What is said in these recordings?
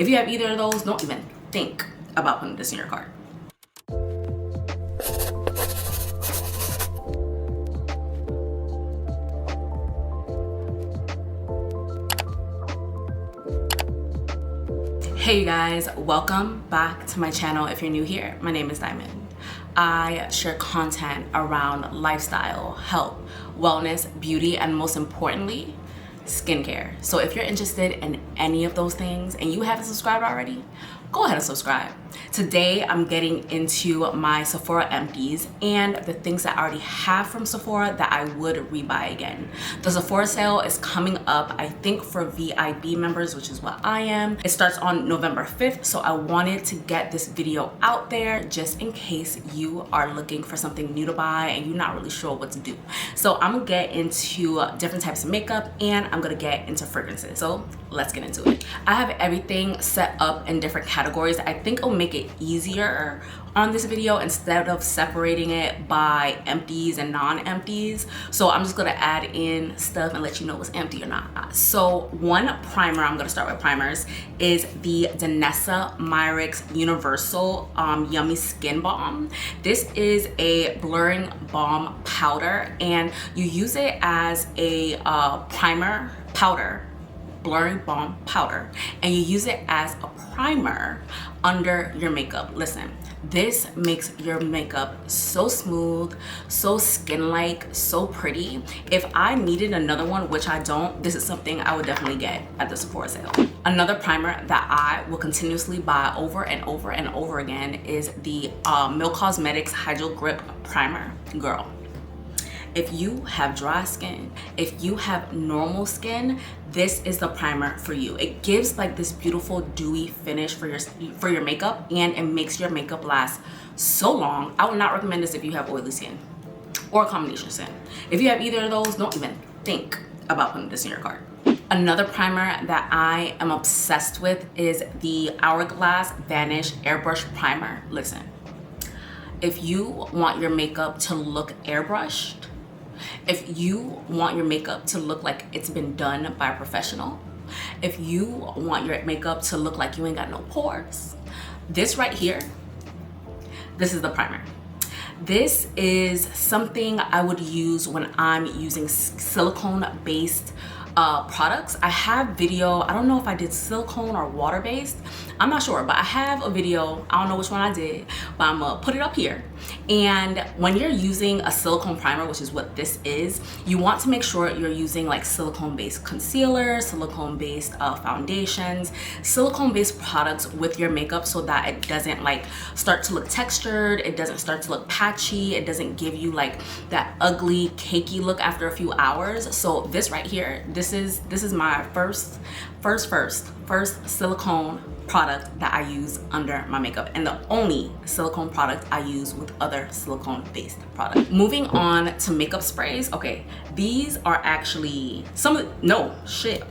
If you have either of those, don't even think about putting this in your cart. Hey you guys, welcome back to my channel. If you're new here, my name is Diamond. I share content around lifestyle, health, wellness, beauty, and most importantly, skincare. So if you're interested in any of those things and you haven't subscribed already, go ahead and subscribe. Today, I'm getting into my Sephora empties and the things that I already have from Sephora that I would rebuy again. The Sephora sale is coming up, I think, for VIB members, which is what I am. It starts on November 5th, so I wanted to get this video out there just in case you are looking for something new to buy and you're not really sure what to do. So I'm gonna get into different types of makeup and I'm gonna get into fragrances. So let's get into it. I have everything set up in different categories. I think it'll make it easier on this video instead of separating it by empties and non-empties. So I'm just gonna add in stuff and let you know what's empty or not. So one primer, I'm gonna start with primers, is the Danessa Myricks Universal Yummy Skin Balm. This is a blurring balm powder and you use it as a primer powder, blurring balm powder, and you use it as a primer under your makeup. Listen, this makes your makeup so smooth, so skin-like, so pretty. If I needed another one, which I don't, this is something I would definitely get at the Sephora sale. Another primer that I will continuously buy over and over and over again is the Milk Cosmetics Hydro Grip Primer. Girl, if you have dry skin, if you have normal skin, this is the primer for you. It gives like this beautiful dewy finish for your makeup and it makes your makeup last so long. I would not recommend this if you have oily skin or combination skin. If you have either of those, don't even think about putting this in your cart. Another primer that I am obsessed with is the Hourglass Vanish Airbrush Primer. Listen, if you want your makeup to look airbrushed, if you want your makeup to look like it's been done by a professional, if you want your makeup to look like you ain't got no pores, this right here, this is the primer. This is something I would use when I'm using silicone-based products. I have video, I don't know if I did silicone or water-based, I'm not sure, but I have a video, I don't know which one I did, but I'm gonna put it up here. And when you're using a silicone primer, which is what this is, you want to make sure you're using like silicone-based concealer, silicone-based foundations, silicone-based products with your makeup so that it doesn't like start to look textured, it doesn't start to look patchy, it doesn't give you like that ugly cakey look after a few hours. So this right here, this is my first silicone product that I use under my makeup and the only silicone product I use with other silicone based products. Moving on to makeup sprays. Okay, these are actually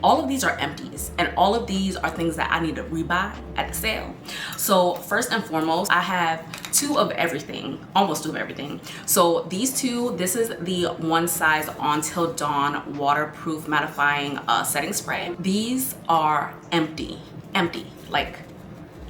all of these are empties and all of these are things that I need to rebuy at the sale. So first and foremost, I have two of everything, almost two of everything. So these two, this is the One Size On Till Dawn waterproof mattifying setting spray. These are empty. Like,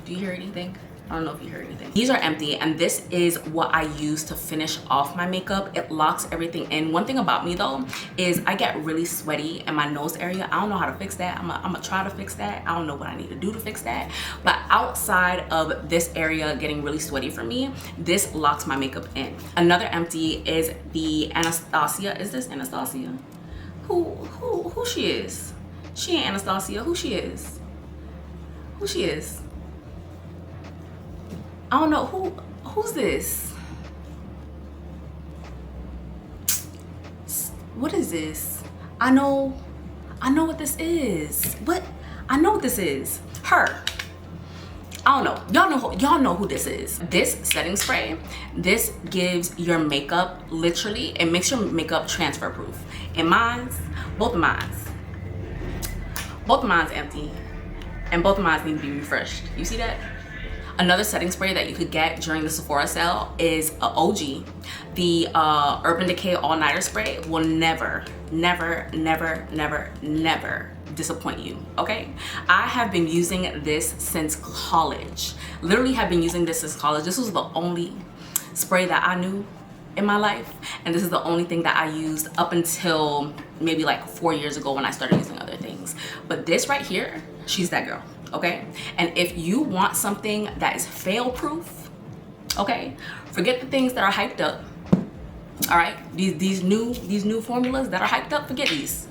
do you hear anything? I don't know if you heard anything. These are empty and this is what I use to finish off my makeup. It locks everything in. One thing about me though is I get really sweaty in my nose area. I don't know how to fix that. I'm gonna try to fix that. I don't know what I need to do to fix that. But outside of this area getting really sweaty for me, this locks my makeup in. Another empty is the Anastasia. Is this Anastasia? Who she is? She ain't Anastasia. Who she is? Who she is? I don't know. Who's this? What is this? I know what this is. What? I know what this is. Her. I don't know. Y'all know who this is. This setting spray, this gives your makeup, literally, it makes your makeup transfer proof. And mine's, both of mine's empty. And both of mine need to be refreshed. You see that? Another setting spray that you could get during the Sephora sale is a OG. The Urban Decay All Nighter Spray will never disappoint you, okay? I have been using this since college. Literally have been using this since college. This was the only spray that I knew in my life, and this is the only thing that I used up until maybe like 4 years ago when I started using other things. But this right here, she's that girl, okay? And if you want something that is fail proof, okay, forget the things that are hyped up. All right, these new formulas that are hyped up, forget these.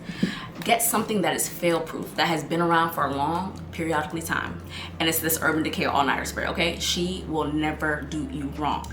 Get something that is fail proof, that has been around for a long periodically time, and it's this Urban Decay All Nighter Spray, okay? She will never do you wrong.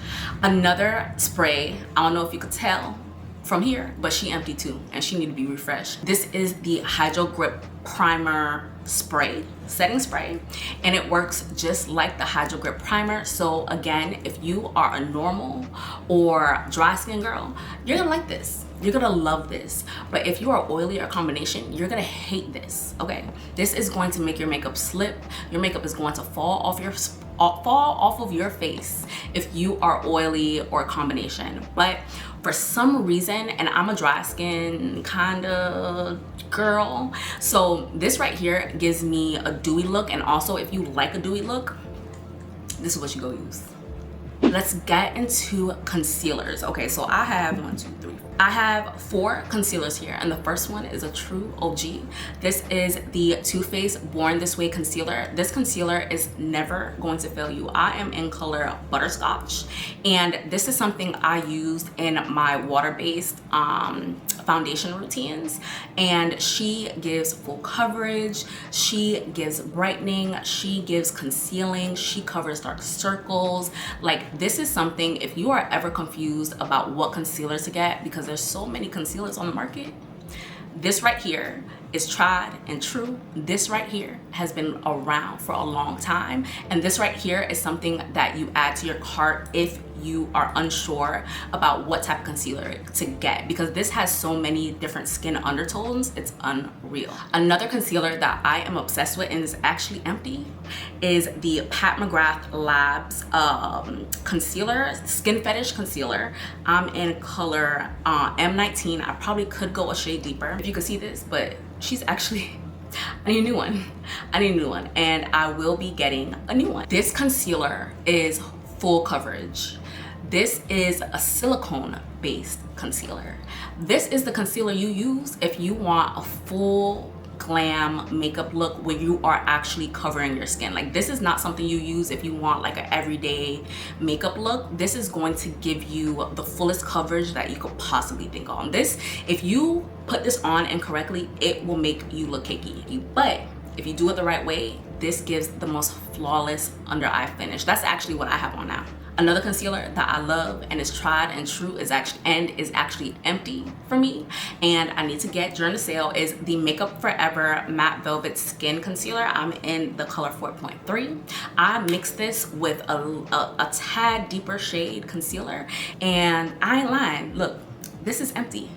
Another spray, I don't know if you could tell from here, but she empty too, and she need to be refreshed. This is the Hydro Grip Primer Spray, setting spray, and it works just like the Hydro Grip Primer. So again, if you are a normal or dry skin girl, you're gonna like this. You're gonna love this. But if you are oily or combination, you're gonna hate this, okay? This is going to make your makeup slip. Your makeup is going to fall off of your face if you are oily or combination. But for some reason, and I'm a dry skin kind of girl, so this right here gives me a dewy look. And also, if you like a dewy look, this is what you go use. Let's get into concealers. Okay, so I have 4 concealers here, and the first one is a true OG. This is the Too Faced Born This Way concealer. This concealer is never going to fail you. I am in color Butterscotch, and this is something I used in my water-based foundation routines, and she gives full coverage, she gives brightening, she gives concealing, she covers dark circles. Like, this is something, if you are ever confused about what concealer to get, because there's so many concealers on the market, this right here is tried and true. This right here has been around for a long time, and this right here is something that you add to your cart if you are unsure about what type of concealer to get, because this has so many different skin undertones. It's unreal. Another concealer that I am obsessed with, and is actually empty, is the Pat McGrath Labs concealer, Skin Fetish concealer. I'm in color M19. I probably could go a shade deeper if you could see this, but she's actually, I need a new one. I need a new one, and I will be getting a new one. This concealer is full coverage. This is a silicone based concealer. This is the concealer you use if you want a full glam makeup look where you are actually covering your skin. Like, this is not something you use if you want like an everyday makeup look. This is going to give you the fullest coverage that you could possibly think on. This, if you put this on incorrectly, it will make you look cakey. But if you do it the right way, this gives the most flawless under eye finish. That's actually what I have on now. Another concealer that I love and is tried and true is actually empty for me, and I need to get during the sale, is the Makeup Forever Matte Velvet Skin Concealer. I'm in the color 4.3. I mixed this with a tad deeper shade concealer, and I ain't lying. Look, this is empty,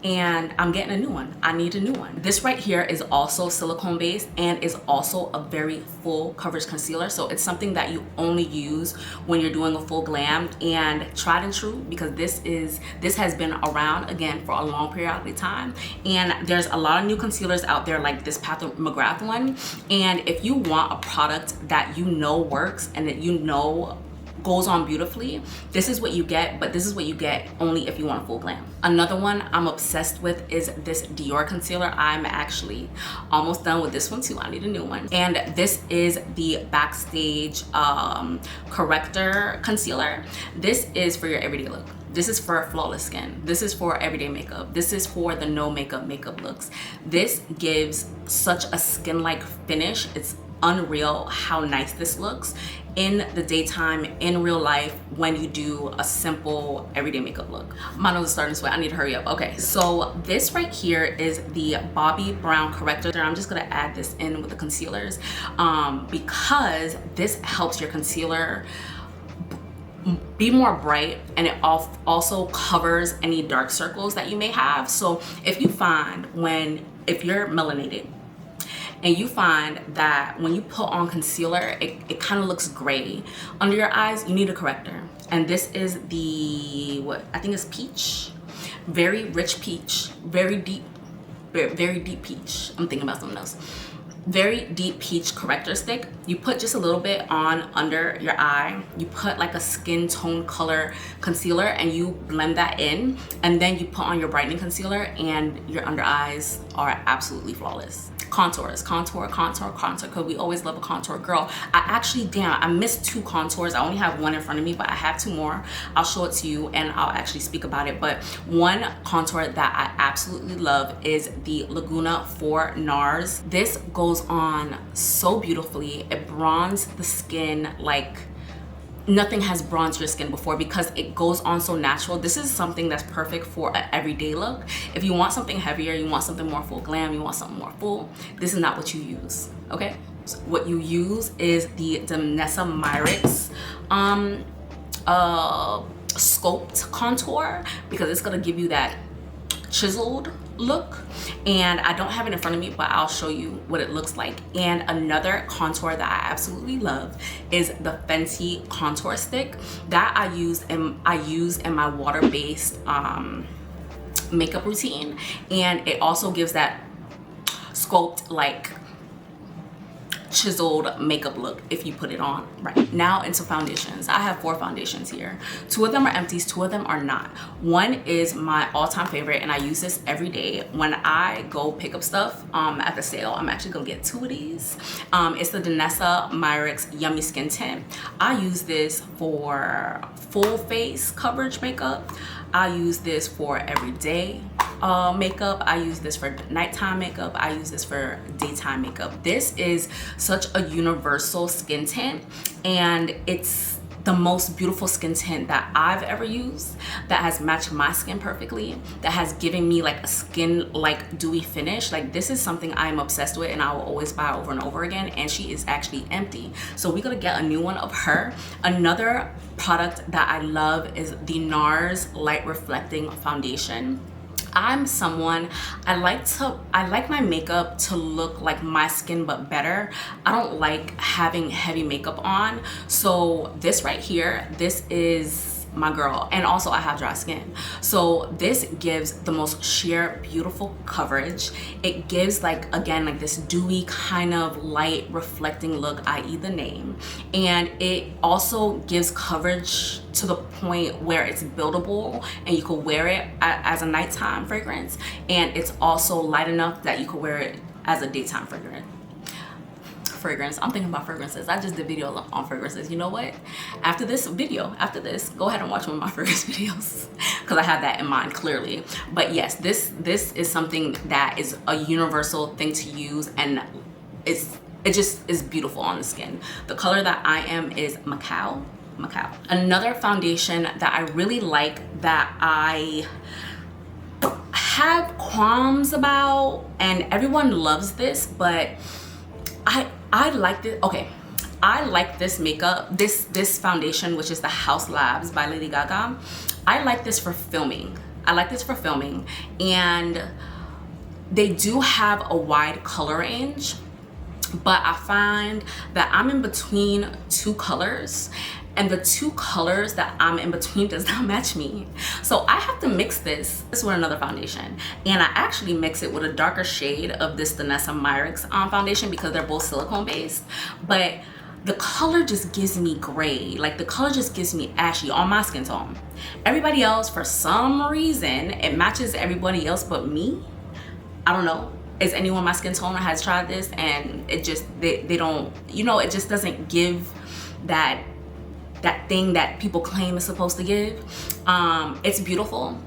and I'm getting a new one. I need a new one. This right here is also silicone based and is also a very full coverage concealer. So it's something that you only use when you're doing a full glam, and tried and true, because this has been around again for a long period of time. And there's a lot of new concealers out there like this Pat McGrath one. And if you want a product that you know works and that you know goes on beautifully, this is what you get. But this is what you get only if you want a full glam. Another one I'm obsessed with is this DIOR concealer. I'm actually almost done with this one too. I need a new one. And this is the Backstage Corrector concealer. This is for your everyday look. This is for flawless skin. This is for everyday makeup. This is for the no makeup looks. This gives such a skin-like finish. It's unreal how nice this looks in the daytime, in real life, when you do a simple everyday makeup look. My nose is starting to sweat. I need to hurry up. Okay, so this right here is the Bobbi Brown Corrector. I'm just gonna add this in with the concealers because this helps your concealer be more bright, and it also covers any dark circles that you may have. So if you find if you're melanated and you find that when you put on concealer, it kind of looks gray under your eyes, you need a corrector. And this is the, what I think is peach, very rich peach, very deep peach. I'm thinking about something else. Very deep peach corrector stick. You put just a little bit on under your eye. You put like a skin tone color concealer and you blend that in, and then you put on your brightening concealer and your under eyes are absolutely flawless. Contours, contour, because we always love a contour. Girl, I missed 2 contours. I only have 1 in front of me, but I have 2 more. I'll show it to you and I'll actually speak about it. But one contour that I absolutely love is the Laguna for NARS. This goes on so beautifully. It bronzes the skin like nothing has bronzed your skin before because it goes on so natural. This is something that's perfect for an everyday look. If you want something heavier, you want something more full glam, you want something more full, this is not what you use, okay? So what you use is the Danessa Myricks sculpt contour, because it's gonna give you that chiseled look, and I don't have it in front of me, but I'll show you what it looks like. And another contour that I absolutely love is the Fenty contour stick that I use in my water-based makeup routine, and it also gives that sculpt like chiseled makeup look if you put it on. Right now into foundations, I have 4 foundations here. 2 of them are empties, 2 of them are not. One is my all-time favorite, and I use this every day when I go pick up stuff at the sale. I'm actually gonna get 2 of these. It's the Danessa Myricks Yummy Skin Tint. I use this for full face coverage makeup. I use this for everyday makeup. I use this for nighttime makeup. I use this for daytime makeup. This is such a universal skin tint, and it's the most beautiful skin tint that I've ever used, that has matched my skin perfectly, that has given me like a skin like dewy finish. Like, this is something I'm obsessed with and I will always buy over and over again, and she is actually empty, so we're gonna get a new one of her. Another product that I love is the NARS Light Reflecting Foundation. I'm someone, I like my makeup to look like my skin but better. I don't like having heavy makeup on. So this right here, this is my girl, and also I have dry skin, so this gives the most sheer beautiful coverage. It gives like, again, like this dewy kind of light reflecting look, i.e. the name, and it also gives coverage to the point where it's buildable and you could wear it as a nighttime fragrance, and it's also light enough that you could wear it as a daytime fragrance. I'm thinking about fragrances. I just did videos on fragrances. You know what? After this, go ahead and watch one of my fragrance videos because I have that in mind clearly. But yes, this is something that is a universal thing to use, and it just is beautiful on the skin. The color that I am is Macao. Another foundation that I really like, that I have qualms about, and everyone loves this, but I like this. Okay, I like this makeup, this foundation, which is the HAUS Labs by Lady Gaga. I like this for filming. And they do have a wide color range, but I find that I'm in between 2 colors, and the 2 colors that I'm in between does not match me. So I have to mix this with another foundation. And I actually mix it with a darker shade of this Danessa Myricks foundation because they're both silicone based. But the color just gives me gray. Like, the color just gives me ashy on my skin tone. Everybody else, for some reason, it matches everybody else but me. I don't know. Is anyone my skin tone has tried this and it just, they don't, you know, it just doesn't give that thing that people claim is supposed to give. It's beautiful.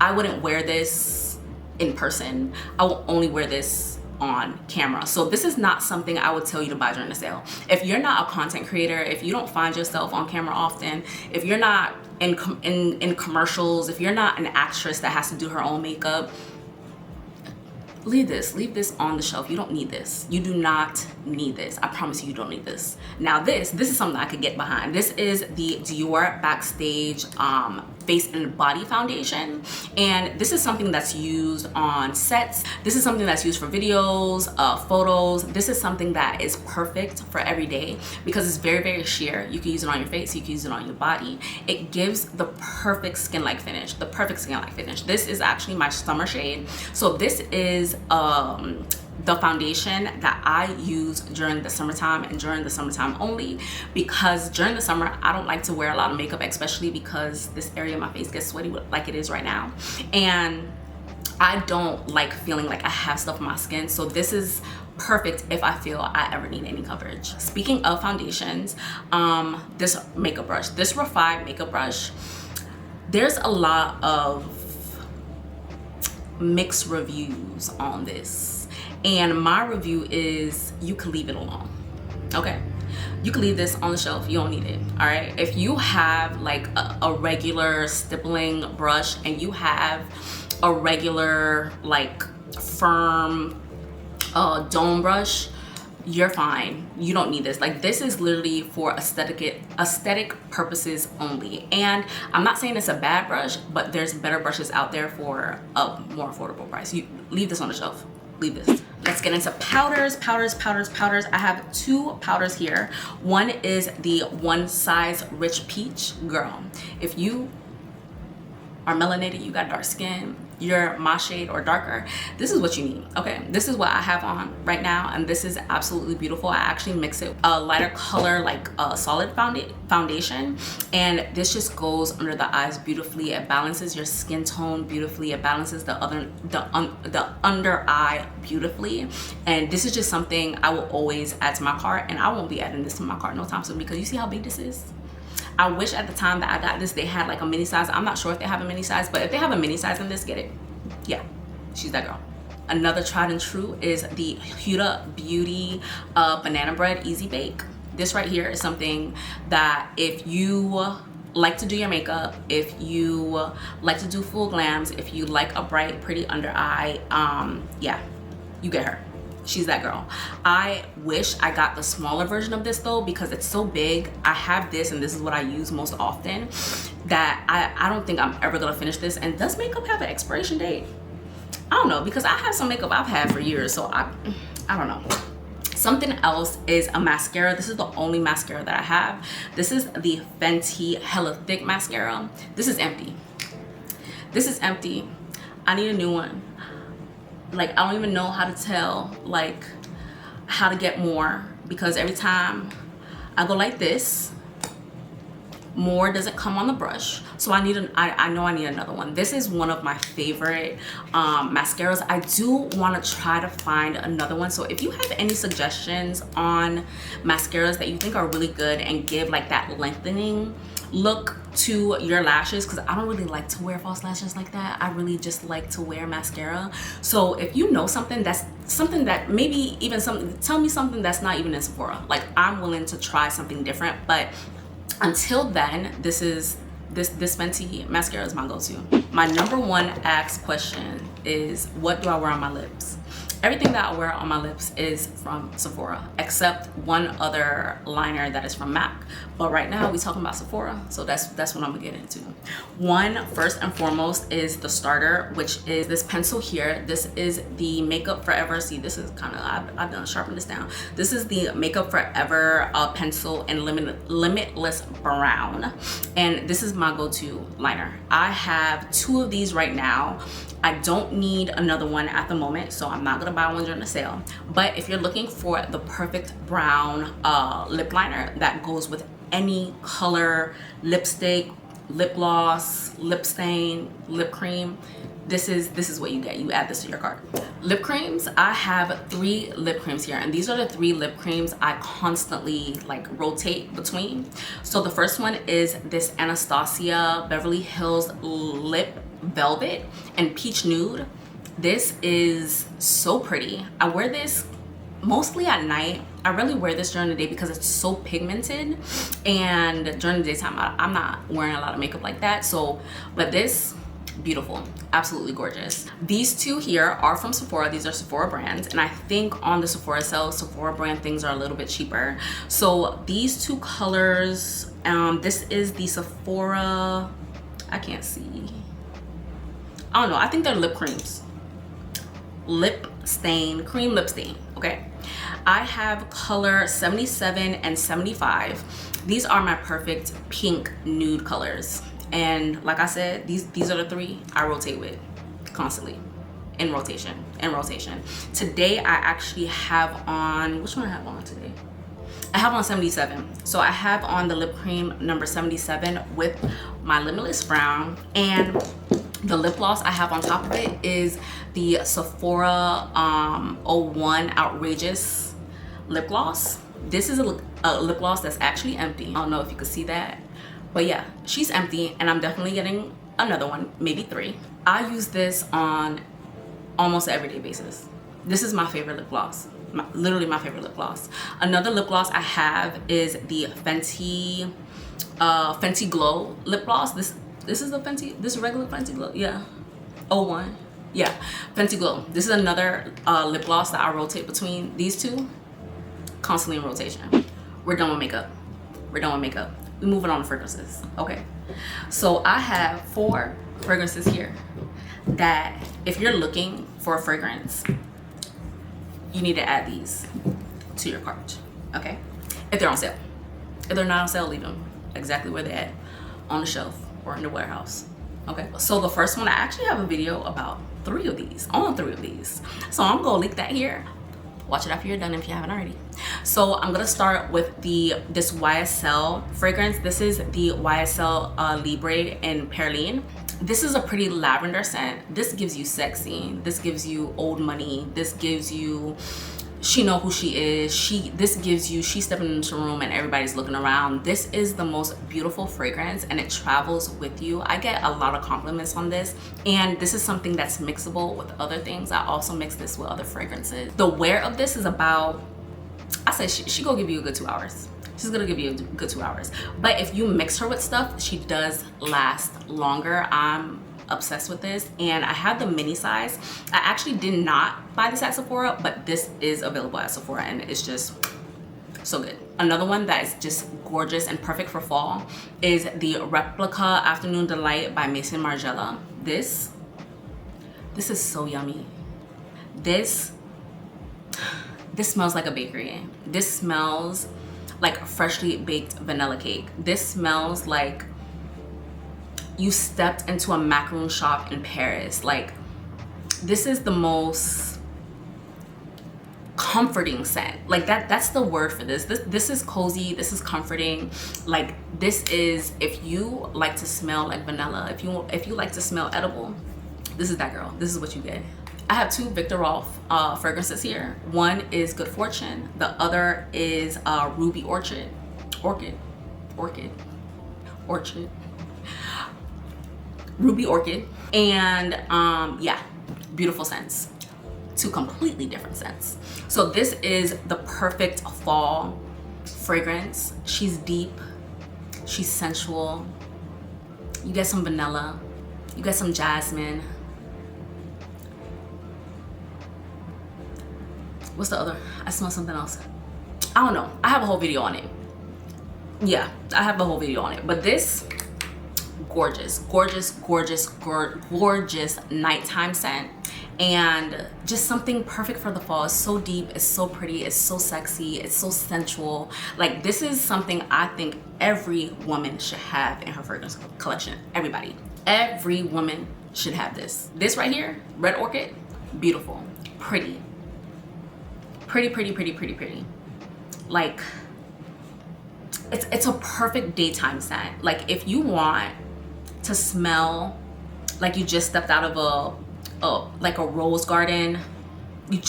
I wouldn't wear this in person. I will only wear this on camera. So this is not something I would tell you to buy during the sale. If you're not a content creator, if you don't find yourself on camera often, if you're not in commercials, if you're not an actress that has to do her own makeup, leave this on the shelf. You don't need this. You do not need this. I promise you don't need this. Now this is something I could get behind. This is the DIOR Backstage face and body foundation, and this is something that's used on sets. This is something that's used for videos, photos. This is something that is perfect for every day because it's very, very sheer. You can use it on your face, you can use it on your body. It gives the perfect skin-like finish, the perfect skin-like finish. This is actually my summer shade. So this is the foundation that I use during the summertime and during the summertime only, because during the summer I don't like to wear a lot of makeup, especially because this area of my face gets sweaty like it is right now, and I don't like feeling like I have stuff on my skin. So this is perfect if I feel I ever need any coverage. Speaking of foundations, this makeup brush, this REFY makeup brush, there's a lot of mixed reviews on this, and my review is you can leave it alone. Okay, you can leave this on the shelf. You don't need it. All right, if you have like a regular stippling brush and you have a regular like firm dome brush, you're fine. You don't need this. Like, this is literally for aesthetic purposes only. And I'm not saying it's a bad brush, but there's better brushes out there for a more affordable price. You leave this on the shelf. Leave this. Let's get into powders. I have two powders here. One is the One Size Rich Peach. Girl, if you are melanated, you got dark skin, you're my shade or darker, this is what you need. Okay, this is what I have on right now, and this is absolutely beautiful. I actually mix it a lighter color, like a solid foundation, and this just goes under the eyes beautifully. It balances your skin tone beautifully. It balances the under eye beautifully, and this is just something I will always add to my cart, and I won't be adding this to my cart no time soon, because you see how big this is. I wish at the time that I got this, they had like a mini size. I'm not sure if they have a mini size, but if they have a mini size in this, get it. Yeah, she's that girl. Another tried and true is the HUDA Beauty Banana Bread Easy Bake. This right here is something that if you like to do your makeup, if you like to do full glams, if you like a bright, pretty under eye, yeah, you get her. She's that girl. I wish I got the smaller version of this though, because it's so big. I have this, and this is what I use most often, that I don't think I'm ever gonna finish this. And does makeup have an expiration date? I don't know, because I have some makeup I've had for years, so I don't know. Something else is a mascara. This is the only mascara that I have. This is the Fenty Hella Thick Mascara. This is empty. This is empty. I need a new one. Like, I don't even know how to tell like how to get more, because every time I go like this, more doesn't come on the brush. So I need I know I need another one. This is one of my favorite mascaras. I do want to try to find another one. So if you have any suggestions on mascaras that you think are really good and give like that lengthening look to your lashes, because I don't really like to wear false lashes like that. I really just like to wear mascara. So if you know something that's something that maybe even something, tell me something that's not even in Sephora. Like, I'm willing to try something different, but until then, this Fenty mascara is my go-to. My number one asked question is, what do I wear on my lips? Everything that I wear on my lips is from Sephora, except one other liner that is from MAC. But right now we talking about Sephora, so that's what I'm gonna get into. One, first and foremost, is the starter, which is this pencil here. This is the Makeup Forever. See, this is kind of, I've done sharpen this down. This is the Makeup Forever pencil in Limitless Brown, and this is my go-to liner. I have two of these right now. I don't need another one at the moment, so I'm not gonna buy one during the sale. But if you're looking for the perfect brown lip liner that goes with any color lipstick, lip gloss, lip stain, lip cream, this is what you get. You add this to your cart. Lip creams, I have 3 lip creams here, and these are the 3 lip creams I constantly like rotate between. So the first one is this Anastasia Beverly Hills Lip Velvet and Peach Nude. This is so pretty. I wear this mostly at night. I rarely wear this during the day because it's so pigmented, and during the daytime I'm not wearing a lot of makeup like that. So, but this beautiful, absolutely gorgeous. These two here are from Sephora. These are Sephora brands, and I think on the Sephora sale, Sephora brand things are a little bit cheaper. So these two colors, this is the Sephora, I can't see, I don't know, I think they're lip creams, lip stain, cream lip stain. Okay, I have color 77 and 75. These are my perfect pink nude colors. And like I said, these are the three I rotate with constantly, in rotation. Today I actually have on, which one I have on today? I have on 77. So I have on the lip cream number 77 with my Limitless Brown, and the lip gloss I have on top of it is the Sephora 01 Outrageous lip gloss. This is a lip gloss that's actually empty. I don't know if you can see that. But yeah, she's empty, and I'm definitely getting another one, maybe 3. I use this on almost an everyday basis. This is my favorite lip gloss, literally my favorite lip gloss. Another lip gloss I have is the Fenty Glow lip gloss. This is the Fenty, this regular Fenty Glow, yeah, 01, yeah, Fenty Glow. This is another lip gloss that I rotate between these two, constantly in rotation. We're done with makeup. We're moving on to fragrances. Okay, so I have 4 fragrances here that if you're looking for a fragrance, you need to add these to your cart. Okay, if they're on sale. If they're not on sale, leave them exactly where they're at, on the shelf or in the warehouse. Okay, so the first one, I actually have a video about 3 of these, on 3 of these, so I'm gonna link that here. Watch it after you're done if you haven't already. So I'm gonna start with this YSL fragrance. This is the YSL Libre in Perline. This is a pretty lavender scent. This gives you sexy. This gives you old money. This gives you, she know who she is. This gives you, she's stepping into a room and everybody's looking around. This is the most beautiful fragrance, and it travels with you. I get a lot of compliments on this, and this is something that's mixable with other things. I also mix this with other fragrances. The wear of this is about, I say she gonna give you a good 2 hours. She's gonna give you a good 2 hours. But if you mix her with stuff, she does last longer. I'm obsessed with this, and I have the mini size. I actually did not buy this at Sephora, but this is available at Sephora, and it's just so good. Another one that is just gorgeous and perfect for fall is the Afternoon Delight by Maison Margiela. This is so yummy. This smells like a bakery. This smells like freshly baked vanilla cake. This smells like you stepped into a macaroon shop in Paris. Like, this is the most comforting scent. Like, that's the word for this. This is cozy, this is comforting. Like, this is, if you like to smell like vanilla, if you like to smell edible, this is that girl. This is what you get. I have 2 Viktor&Rolf fragrances here. One is Good Fortune. The other is Ruby Orchid. Ruby Orchid. And yeah, beautiful scents. 2 completely different scents. So this is the perfect fall fragrance. She's deep, she's sensual. You get some vanilla, you get some jasmine. What's the other? I smell something else. I don't know. I have a whole video on it. Yeah, I have a whole video on it. But this, gorgeous nighttime scent, and just something perfect for the fall. It's so deep, it's so pretty, it's so sexy, it's so sensual. Like, this is something I think every woman should have in her fragrance collection. Every woman should have this. This right here, Red Orchid, beautiful, pretty. Like, it's a perfect daytime scent. Like, if you want to smell like you just stepped out of like a rose garden, you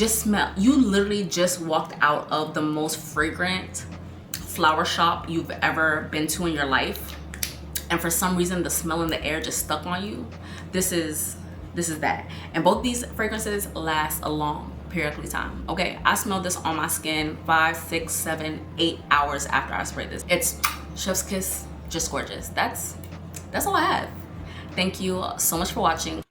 literally just walked out of the most fragrant flower shop you've ever been to in your life, and for some reason the smell in the air just stuck on you. This is that. And both these fragrances last a long period of time. Okay, I smelled this on my skin 5, 6, 7, 8 hours after I sprayed this. It's chef's kiss, just gorgeous. That's all I have. Thank you so much for watching.